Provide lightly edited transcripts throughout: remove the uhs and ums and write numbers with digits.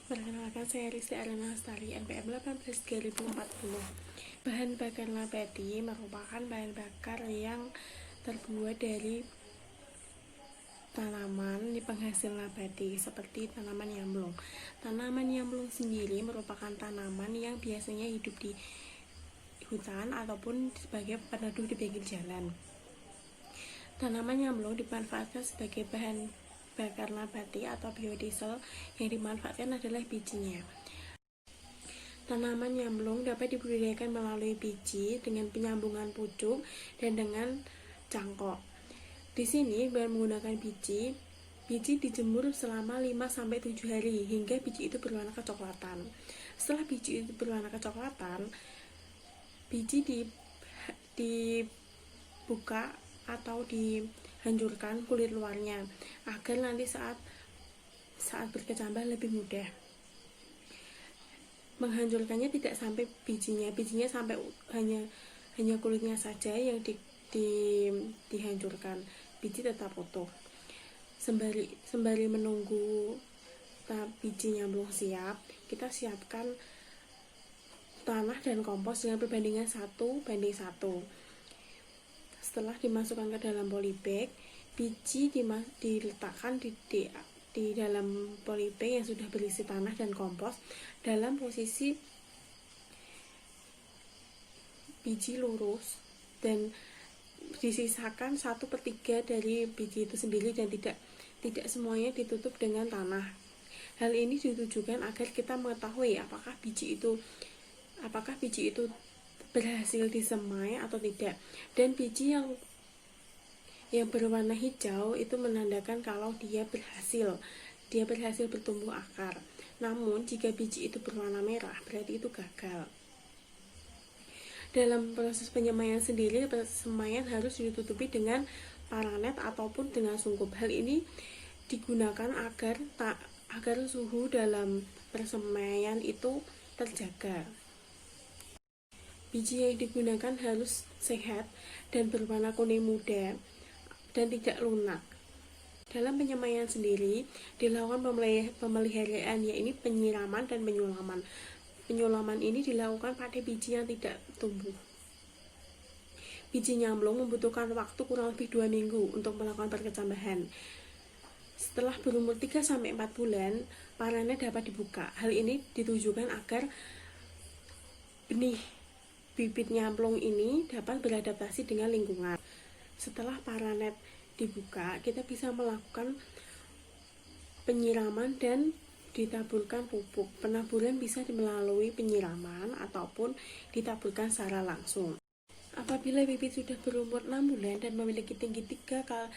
Perkenalkan, saya Risti Arana Lestari, NPM 18/2040. Bahan bakar nabati merupakan bahan bakar yang terbuat dari tanaman penghasil nabati seperti tanaman yamlung. Tanaman yamlung sendiri merupakan tanaman yang biasanya hidup di hutan ataupun sebagai peneduh di pinggir jalan. Tanaman yamlung dimanfaatkan sebagai bahan bakar nabati atau biodiesel. Yang dimanfaatkan adalah bijinya. Tanaman yamlung dapat dibudidayakan melalui biji dengan penyambungan pucuk dan dengan cangkok. Di sini dengan menggunakan biji dijemur selama 5-7 hari hingga biji itu berwarna kecoklatan. Setelah biji itu berwarna kecoklatan, biji dibuka atau dihancurkan kulit luarnya agar nanti saat berkecambah lebih mudah. Menghancurkannya tidak sampai bijinya sampai hanya kulitnya saja yang dihancurkan. Biji tetap utuh. Sembari menunggu bijinya belum siap, kita siapkan tanah dan kompos dengan perbandingan 1:1. Setelah dimasukkan ke dalam polybag, biji diletakkan di dalam polybag yang sudah berisi tanah dan kompos dalam posisi biji lurus, dan disisakan 1/3 dari biji itu sendiri dan tidak semuanya ditutup dengan tanah. Hal ini ditujukan agar kita mengetahui apakah biji itu berhasil disemai atau tidak. Dan biji yang berwarna hijau itu menandakan kalau dia berhasil bertumbuh akar. Namun jika biji itu berwarna merah, berarti itu gagal. Dalam proses penyemaian sendiri, semaian harus ditutupi dengan paranet ataupun dengan sungkup. Hal ini digunakan agar suhu dalam persemaian itu terjaga. Biji yang digunakan harus sehat dan berwarna kuning muda dan tidak lunak. Dalam penyemaian sendiri dilakukan pemeliharaan, yaitu penyiraman dan penyulaman. Penyulaman ini dilakukan pada biji yang tidak tumbuh. Biji yamlung membutuhkan waktu kurang lebih 2 minggu untuk melakukan perkecambahan. Setelah berumur 3-4 bulan, paranet dapat dibuka. Hal ini ditujukan agar benih bibit yamlung ini dapat beradaptasi dengan lingkungan. Setelah paranet dibuka, kita bisa melakukan penyiraman dan ditaburkan pupuk. Penaburan bisa melalui penyiraman ataupun ditaburkan secara langsung. Apabila bibit sudah berumur 6 bulan dan memiliki tinggi 3-40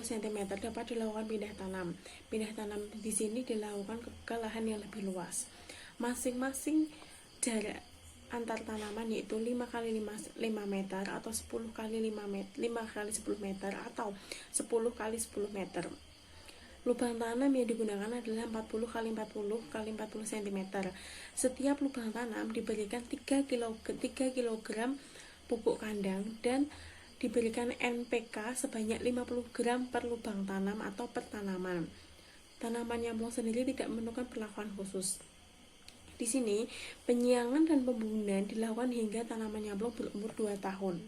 cm, dapat dilakukan pindah tanam. Pindah tanam di sini dilakukan ke lahan yang lebih luas. Masing-masing jarak antar tanaman yaitu 5x5 meter atau 5x10 meter atau 10x10 meter. Lubang tanam yang digunakan adalah 40x40 cm. Setiap lubang tanam diberikan 3 kg pupuk kandang dan diberikan NPK sebanyak 50 gram per lubang tanam atau per tanaman. Tanaman yamlung sendiri tidak memerlukan perlakuan khusus. Di sini, penyiangan dan pembunan dilakukan hingga tanaman yamlung berumur 2 tahun.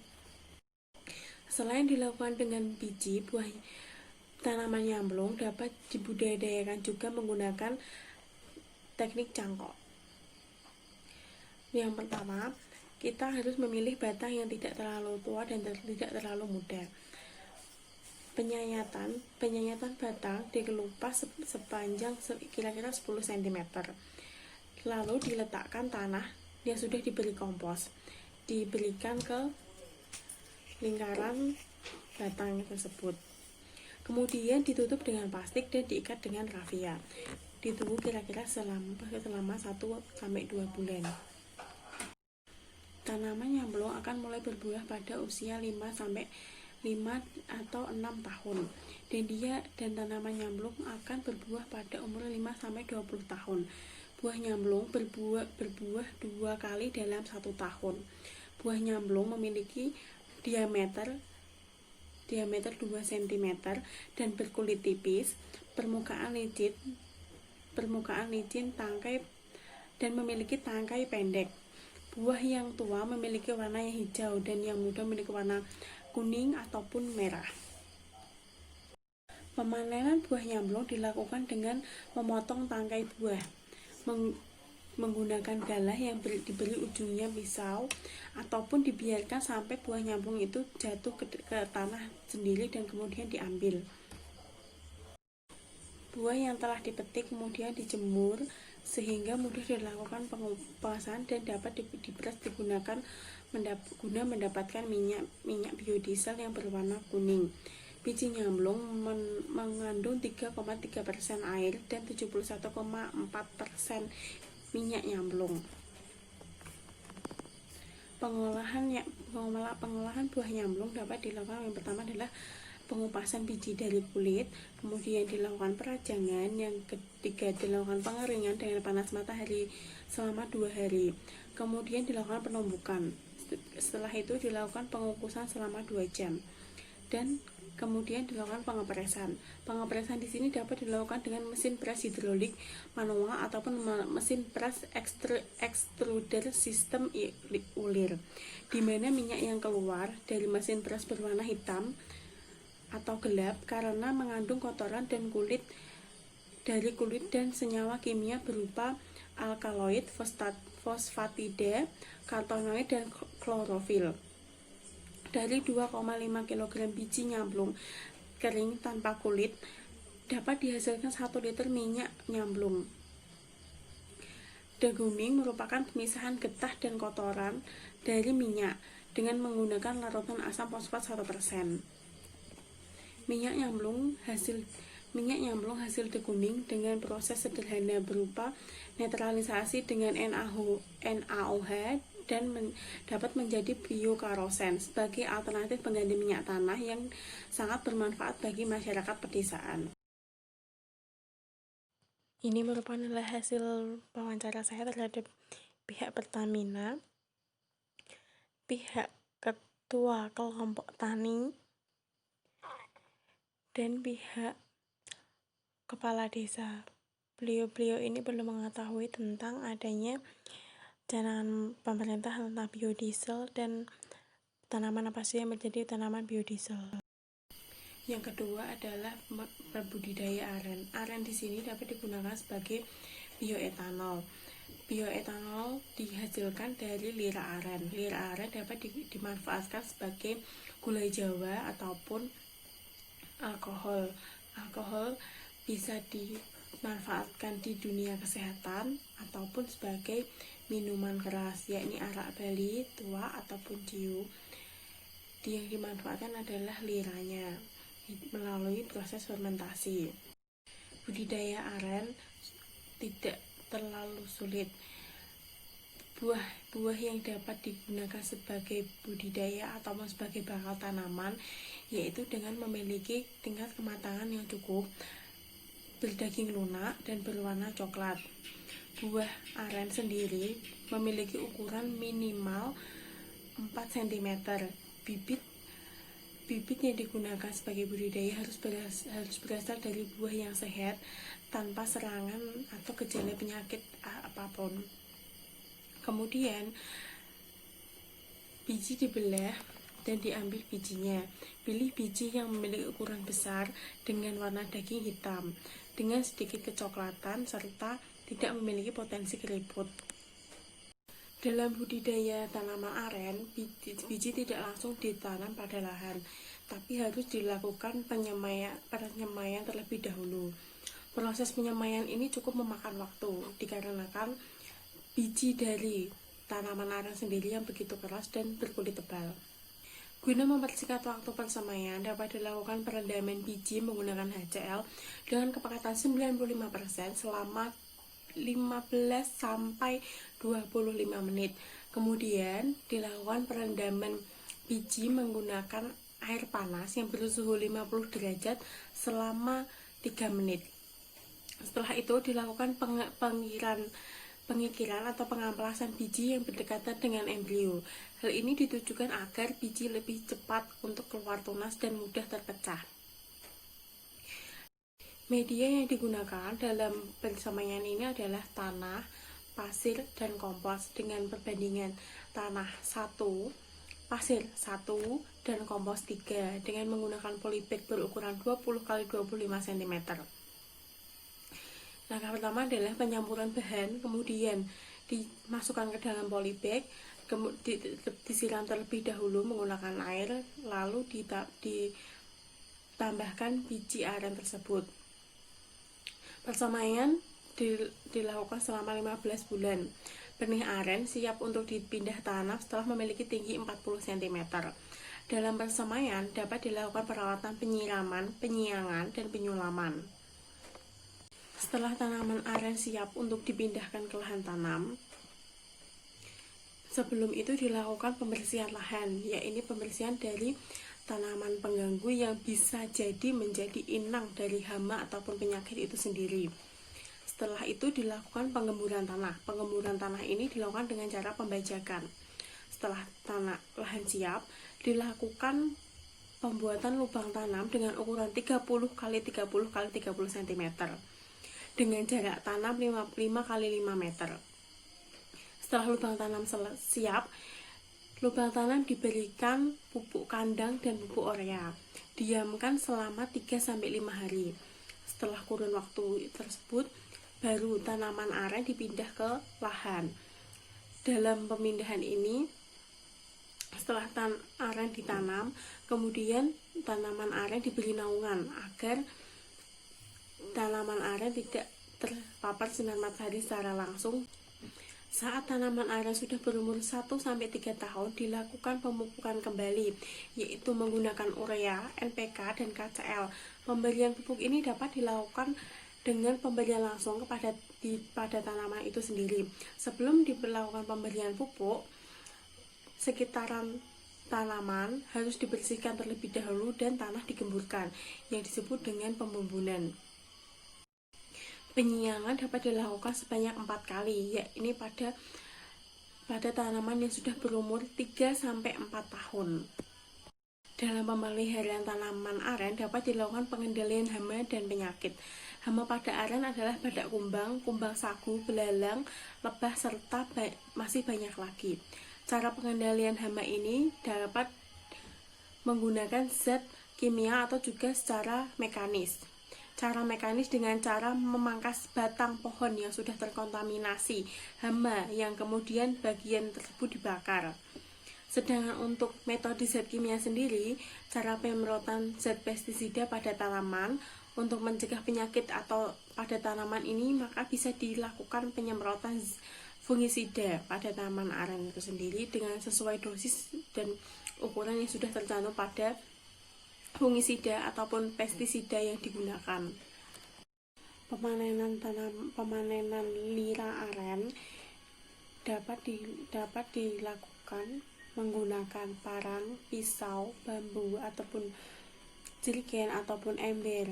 Selain dilakukan dengan biji, buah tanaman yamlung dapat dibudidayakan juga menggunakan teknik cangkok. Yang pertama, kita harus memilih batang yang tidak terlalu tua dan tidak terlalu muda. Penyayatan batang dikelupas sepanjang kira-kira 10 cm. Lalu diletakkan tanah yang sudah diberi kompos, diberikan ke lingkaran batang tersebut. Kemudian ditutup dengan plastik dan diikat dengan rafia. Ditunggu kira-kira selama 1-2 bulan. Tanaman yamlung akan mulai berbuah pada usia 5 atau 6 tahun. Dan tanaman yamlung akan berbuah pada umur 5-20 tahun. Buah yamlung berbuah 2 kali dalam 1 tahun. Buah yamlung memiliki diameter 2 cm dan berkulit tipis, permukaan licin permukaan licin, tangkai dan memiliki tangkai pendek. Buah yang tua memiliki warna yang hijau dan yang muda memiliki warna kuning ataupun merah. Pemanenan buah nyamplung dilakukan dengan memotong tangkai buah menggunakan galah yang diberi ujungnya pisau, ataupun dibiarkan sampai buah nyamplung itu jatuh ke tanah sendiri dan kemudian diambil. Buah yang telah dipetik kemudian dijemur sehingga mudah dilakukan pengupasan dan dapat diperas digunakan guna mendapatkan minyak biodiesel yang berwarna kuning. Biji nyamplung mengandung 3,3% air dan 71,4% minyak nyamplung. Pengolahan buah nyamplung dapat dilakukan. Yang pertama adalah pengupasan biji dari kulit, kemudian dilakukan perajangan, yang ketiga dilakukan pengeringan dengan panas matahari selama 2 hari, kemudian dilakukan penumbukan. Setelah itu dilakukan pengukusan selama 2 jam, dan kemudian dilakukan pengepresan. Pengepresan di sini dapat dilakukan dengan mesin pres hidrolik manual ataupun mesin pres extruder sistem ulir, di mana minyak yang keluar dari mesin pres berwarna hitam atau gelap karena mengandung kotoran dan kulit dan senyawa kimia berupa alkaloid, fosfatida, karotenoid, dan klorofil. Dari 2,5 kg biji nyamplung kering tanpa kulit dapat dihasilkan 1 liter minyak nyamplung. Degumming merupakan pemisahan getah dan kotoran dari minyak dengan menggunakan larutan asam fosfat 1%. Minyak nyamplung hasil degumming dengan proses sederhana berupa netralisasi dengan NaOH dan dapat menjadi biokarosen sebagai alternatif pengganti minyak tanah yang sangat bermanfaat bagi masyarakat pedesaan. Ini merupakan hasil wawancara saya terhadap pihak Pertamina, pihak ketua kelompok tani, dan pihak kepala desa. Beliau-beliau ini belum mengetahui tentang adanya canangan pemerintah tentang biodiesel dan tanaman apa sih yang menjadi tanaman biodiesel. Yang kedua adalah berbudidaya aren. Aren di sini dapat digunakan sebagai bioetanol. Bioetanol dihasilkan dari lira aren. Lira aren dapat dimanfaatkan sebagai gula jawa ataupun alkohol. Alkohol bisa dimanfaatkan di dunia kesehatan ataupun sebagai minuman keras, yakni arak Bali tua ataupun ciu. Yang dimanfaatkan adalah liranya melalui proses fermentasi. Budidaya aren tidak terlalu sulit. Buah yang dapat digunakan sebagai budidaya ataupun sebagai bakal tanaman yaitu dengan memiliki tingkat kematangan yang cukup, berdaging lunak dan berwarna coklat. Buah aren sendiri memiliki ukuran minimal 4 cm. Bibit yang digunakan sebagai budidaya harus berasal dari buah yang sehat tanpa serangan atau gejala penyakit apapun. Kemudian biji dibelah dan diambil bijinya. Pilih biji yang memiliki ukuran besar dengan warna daging hitam dengan sedikit kecoklatan serta tidak memiliki potensi keriput. Dalam budidaya tanaman aren, biji tidak langsung ditanam pada lahan, tapi harus dilakukan penyemaian terlebih dahulu. Proses penyemaian ini cukup memakan waktu, dikarenakan biji dari tanaman aren sendiri yang begitu keras dan berkulit tebal. Guna mempersingkat waktu persemaian, dapat dilakukan perendaman biji menggunakan HCl dengan kecepatan 95% selama 15-25 menit. Kemudian dilakukan perendaman biji menggunakan air panas yang bersuhu 50 derajat selama 3 menit. Setelah itu dilakukan pengikiran atau pengamplasan biji yang berdekatan dengan embrio. Hal ini ditujukan agar biji lebih cepat untuk keluar tunas dan mudah terpecah. Media yang digunakan dalam persemaian ini adalah tanah, pasir, dan kompos dengan perbandingan tanah 1, pasir 1, dan kompos 3 dengan menggunakan polybag berukuran 20 x 25 cm. Langkah pertama adalah penyampuran bahan, kemudian dimasukkan ke dalam polybag, disiram terlebih dahulu menggunakan air, lalu ditambahkan biji aren tersebut. Persemaian dilakukan selama 15 bulan. Benih aren siap untuk dipindah tanam setelah memiliki tinggi 40 cm. Dalam persemaian dapat dilakukan perawatan penyiraman, penyiangan, dan penyulaman. Setelah tanaman aren siap untuk dipindahkan ke lahan tanam, sebelum itu dilakukan pembersihan lahan, yaitu pembersihan dari tanaman pengganggu yang bisa jadi menjadi inang dari hama ataupun penyakit itu sendiri. Setelah itu dilakukan penggemburan tanah. Penggemburan tanah ini dilakukan dengan cara pembajakan. Setelah lahan siap, dilakukan pembuatan lubang tanam dengan ukuran 30 x 30 x 30 cm dengan jarak tanam 5 x 5 meter. Setelah lubang tanam siap, lubang tanam diberikan pupuk kandang dan pupuk urea. Diamkan selama 3-5 hari. Setelah kurun waktu tersebut, baru tanaman aren dipindah ke lahan. Dalam pemindahan ini, setelah aren ditanam, kemudian tanaman aren diberi naungan agar tanaman aren tidak terpapar sinar matahari secara langsung. Saat tanaman aren sudah berumur 1-3 tahun, dilakukan pemupukan kembali, yaitu menggunakan urea, NPK, dan KCl. Pemberian pupuk ini dapat dilakukan dengan pemberian langsung pada tanaman itu sendiri. Sebelum dilakukan pemberian pupuk, sekitaran tanaman harus dibersihkan terlebih dahulu dan tanah digemburkan, yang disebut dengan pembumbunan. Penyiangan dapat dilakukan sebanyak 4 kali, yaitu pada tanaman yang sudah berumur 3-4 tahun. Dalam pemeliharaan tanaman aren dapat dilakukan pengendalian hama dan penyakit. Hama pada aren adalah badak kumbang, kumbang sagu, belalang, lebah, serta masih banyak lagi. Cara pengendalian hama ini dapat menggunakan zat kimia atau juga secara mekanis. Cara mekanis dengan cara memangkas batang pohon yang sudah terkontaminasi hama yang kemudian bagian tersebut dibakar. Sedangkan untuk metode zat kimia sendiri, cara penyemprotan zat pestisida pada tanaman untuk mencegah penyakit atau pada tanaman ini, maka bisa dilakukan penyemprotan fungisida pada tanaman aren itu sendiri dengan sesuai dosis dan ukuran yang sudah tercantum pada fungisida ataupun pestisida yang digunakan. Pemanenan nira aren dapat dilakukan menggunakan parang, pisau, bambu, ataupun jerigen ataupun ember.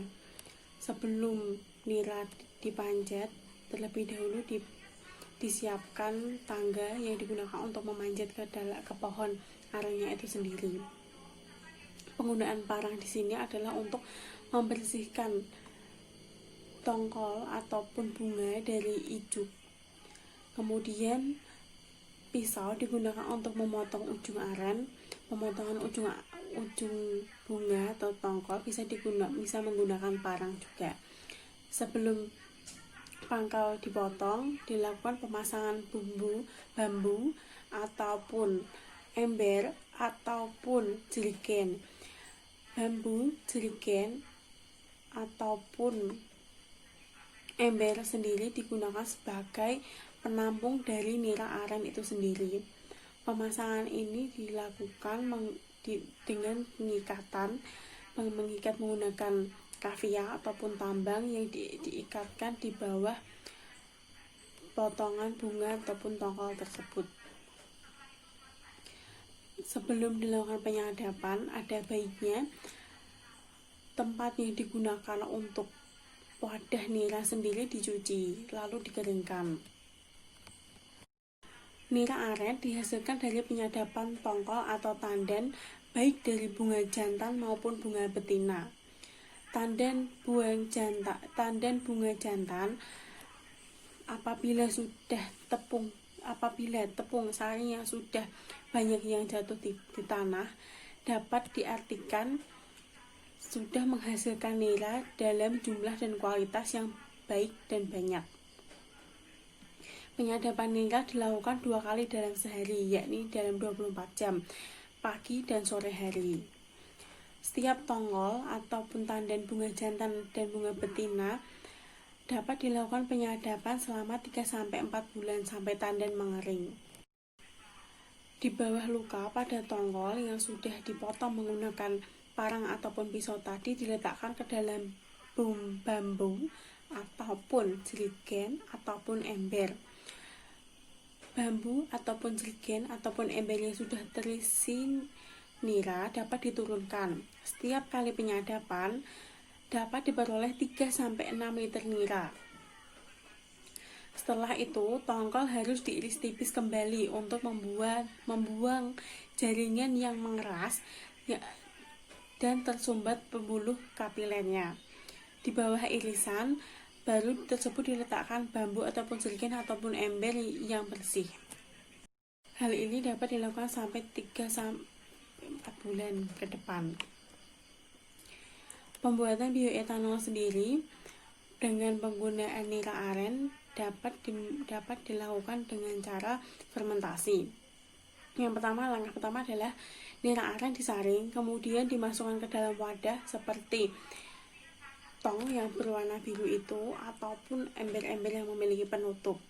Sebelum nira dipanjat, terlebih dahulu disiapkan tangga yang digunakan untuk memanjat ke pohon arennya itu sendiri. Penggunaan parang di sini adalah untuk membersihkan tongkol ataupun bunga dari ijuk. Kemudian pisau digunakan untuk memotong ujung aren. Pemotongan ujung bunga atau tongkol bisa menggunakan parang juga. Sebelum pangkal dipotong, dilakukan pemasangan bambu ataupun ember ataupun jerigen. Bambu, jerigen ataupun ember sendiri digunakan sebagai penampung dari nira aren itu sendiri. Pemasangan ini dilakukan dengan mengikat menggunakan kafia ataupun tambang yang diikatkan di bawah potongan bunga ataupun tongkol tersebut. Sebelum dilakukan penyadapan, ada baiknya tempat yang digunakan untuk wadah nira sendiri dicuci, lalu dikeringkan. Nira aren dihasilkan dari penyadapan tongkol atau tandan, baik dari bunga jantan maupun bunga betina. tandan bunga jantan apabila tepung sarinya sudah banyak yang jatuh di tanah, dapat diartikan sudah menghasilkan nira dalam jumlah dan kualitas yang baik dan banyak. Penyadapan nira dilakukan 2 kali dalam sehari, yakni dalam 24 jam, pagi dan sore hari. Setiap tongkol ataupun tandan bunga jantan dan bunga betina dapat dilakukan penyadapan selama 3-4 bulan sampai tandan mengering. Di bawah luka pada tongkol yang sudah dipotong menggunakan parang ataupun pisau tadi diletakkan ke dalam bambu ataupun jerigen ataupun ember. Bambu ataupun jerigen ataupun ember yang sudah terisi nira dapat diturunkan. Setiap kali penyadapan dapat diperoleh 3-6 liter nira. Setelah itu, tongkol harus diiris tipis kembali untuk membuang jaringan yang mengeras dan tersumbat pembuluh kapilernya. Di bawah irisan baru tersebut diletakkan bambu ataupun jerigen ataupun ember yang bersih. Hal ini dapat dilakukan sampai 3-4 bulan ke depan. Pembuatan bioetanol sendiri dengan penggunaan nira aren dapat dilakukan dengan cara fermentasi. Langkah pertama adalah nira aren disaring, kemudian dimasukkan ke dalam wadah seperti tong yang berwarna biru itu ataupun ember-ember yang memiliki penutup.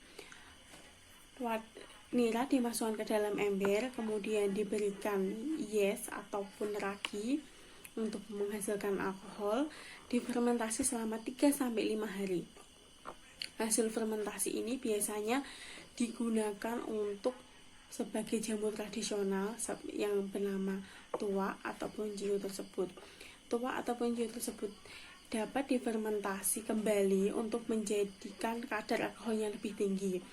Nira dimasukkan ke dalam ember, kemudian diberikan yes ataupun ragi untuk menghasilkan alkohol, difermentasi selama 3-5 hari. Hasil fermentasi ini biasanya digunakan untuk sebagai jamu tradisional yang bernama tua ataupun jiu tersebut. Tua ataupun jiu tersebut dapat difermentasi kembali untuk menjadikan kadar alkohol yang lebih tinggi.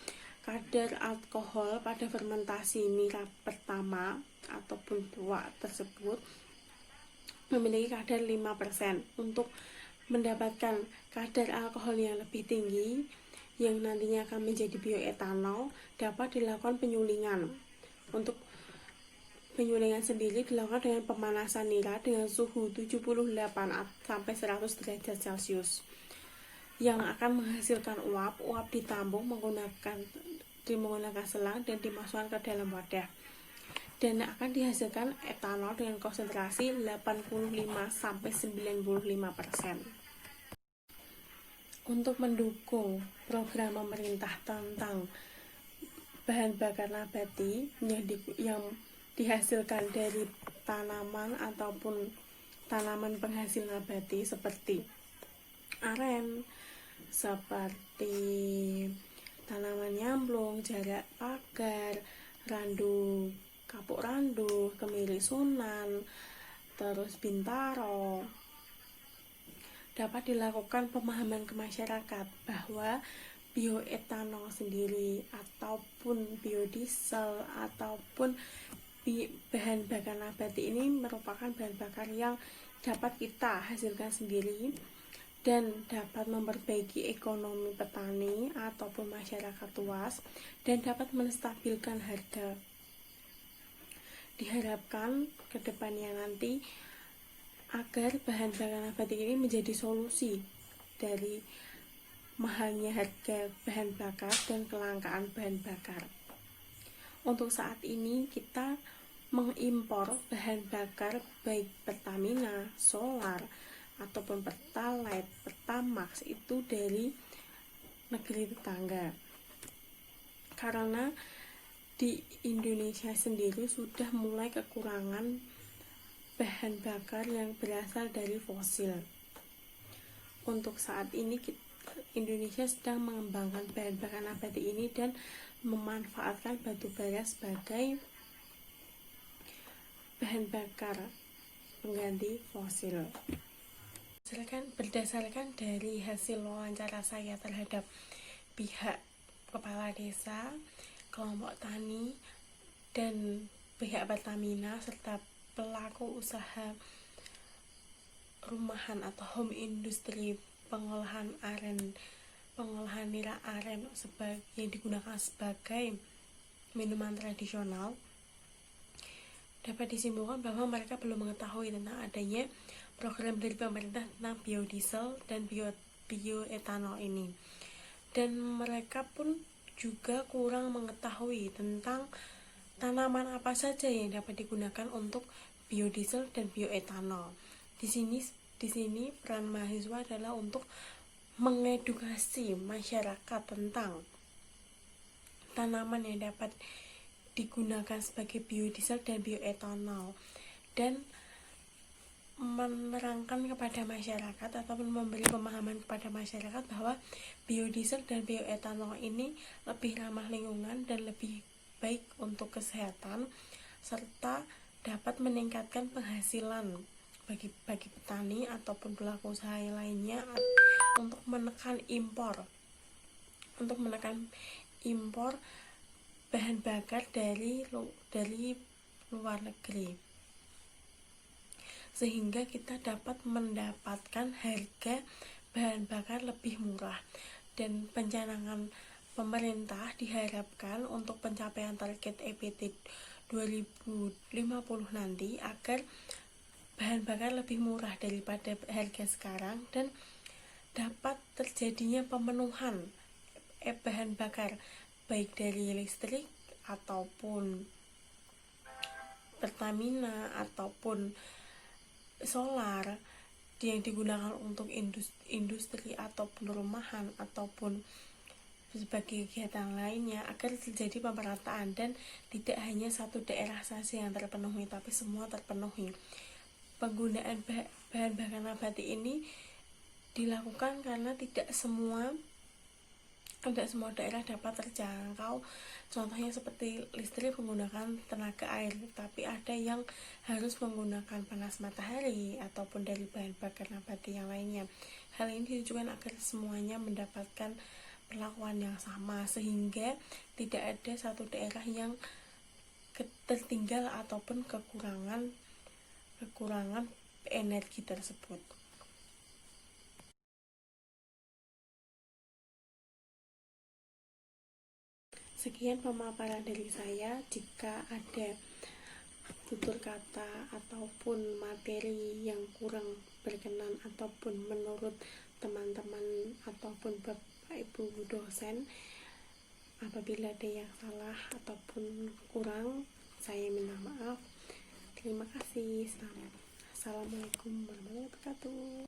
Kadar alkohol pada fermentasi nira pertama ataupun tua tersebut memiliki kadar 5%. Untuk mendapatkan kadar alkohol yang lebih tinggi yang nantinya akan menjadi bioetanol, dapat dilakukan penyulingan. Untuk penyulingan sendiri dilakukan dengan pemanasan nira dengan suhu 78 sampai 100 derajat Celcius yang akan menghasilkan uap. Uap ditampung menggunakan selang dan dimasukkan ke dalam wadah, dan akan dihasilkan etanol dengan konsentrasi 85-95%. Untuk mendukung program pemerintah tentang bahan bakar nabati yang dihasilkan dari tanaman ataupun tanaman penghasil nabati seperti aren, seperti tanaman nyamplung, jarak pagar, randu, kapuk randu, kemiri sunan, terus bintaro, dapat dilakukan pemahaman ke masyarakat bahwa bioetanol sendiri ataupun biodiesel ataupun bahan bakar nabati ini merupakan bahan bakar yang dapat kita hasilkan sendiri dan dapat memperbaiki ekonomi petani ataupun masyarakat luas dan dapat menstabilkan harga. Diharapkan ke depannya nanti agar bahan bakar nabati ini menjadi solusi dari mahalnya harga bahan bakar dan kelangkaan bahan bakar. Untuk saat ini kita mengimpor bahan bakar baik Pertamina, Solar, ataupun Pertalite, Pertamax itu dari negeri tetangga. Karena di Indonesia sendiri sudah mulai kekurangan bahan bakar yang berasal dari fosil. Untuk saat ini Indonesia sedang mengembangkan bahan bakar nabati ini dan memanfaatkan batu bara sebagai bahan bakar pengganti fosil. Berdasarkan dari hasil wawancara saya terhadap pihak kepala desa, kelompok tani, dan pihak Pertamina serta pelaku usaha rumahan atau home industry pengolahan nira aren yang digunakan sebagai minuman tradisional, dapat disimpulkan bahwa mereka belum mengetahui tentang adanya program dari pemerintah tentang biodiesel dan bioetanol ini, dan mereka pun juga kurang mengetahui tentang tanaman apa saja yang dapat digunakan untuk biodiesel dan bioetanol. Di sini peran mahasiswa adalah untuk mengedukasi masyarakat tentang tanaman yang dapat digunakan sebagai biodiesel dan bioetanol, dan menerangkan kepada masyarakat ataupun memberi pemahaman kepada masyarakat bahwa biodiesel dan bioetanol ini lebih ramah lingkungan dan lebih baik untuk kesehatan, serta dapat meningkatkan penghasilan bagi petani ataupun pelaku usaha lainnya untuk menekan impor bahan bakar dari luar negeri, sehingga kita dapat mendapatkan harga bahan bakar lebih murah. Dan pencanangan pemerintah diharapkan untuk pencapaian target EPT 2050 nanti agar bahan bakar lebih murah daripada harga sekarang, dan dapat terjadinya pemenuhan bahan bakar baik dari listrik ataupun Pertamina ataupun solar yang digunakan untuk industri ataupun rumahan ataupun sebagai kegiatan lainnya, agar terjadi pemerataan dan tidak hanya satu daerah saja yang terpenuhi, tapi semua terpenuhi. Penggunaan bahan bakar nabati ini dilakukan karena tidak semua daerah dapat terjangkau. Contohnya seperti listrik menggunakan tenaga air, tapi ada yang harus menggunakan panas matahari ataupun dari bahan bakar nabati yang lainnya. Hal ini ditujukan agar semuanya mendapatkan perlakuan yang sama, sehingga tidak ada satu daerah yang tertinggal ataupun kekurangan energi tersebut. Sekian pemaparan dari saya. Jika ada tutur kata ataupun materi yang kurang berkenan ataupun menurut teman-teman ataupun Bapak Ibu dosen, apabila ada yang salah ataupun kurang, saya minta maaf. Terima kasih. Assalamualaikum warahmatullahi wabarakatuh.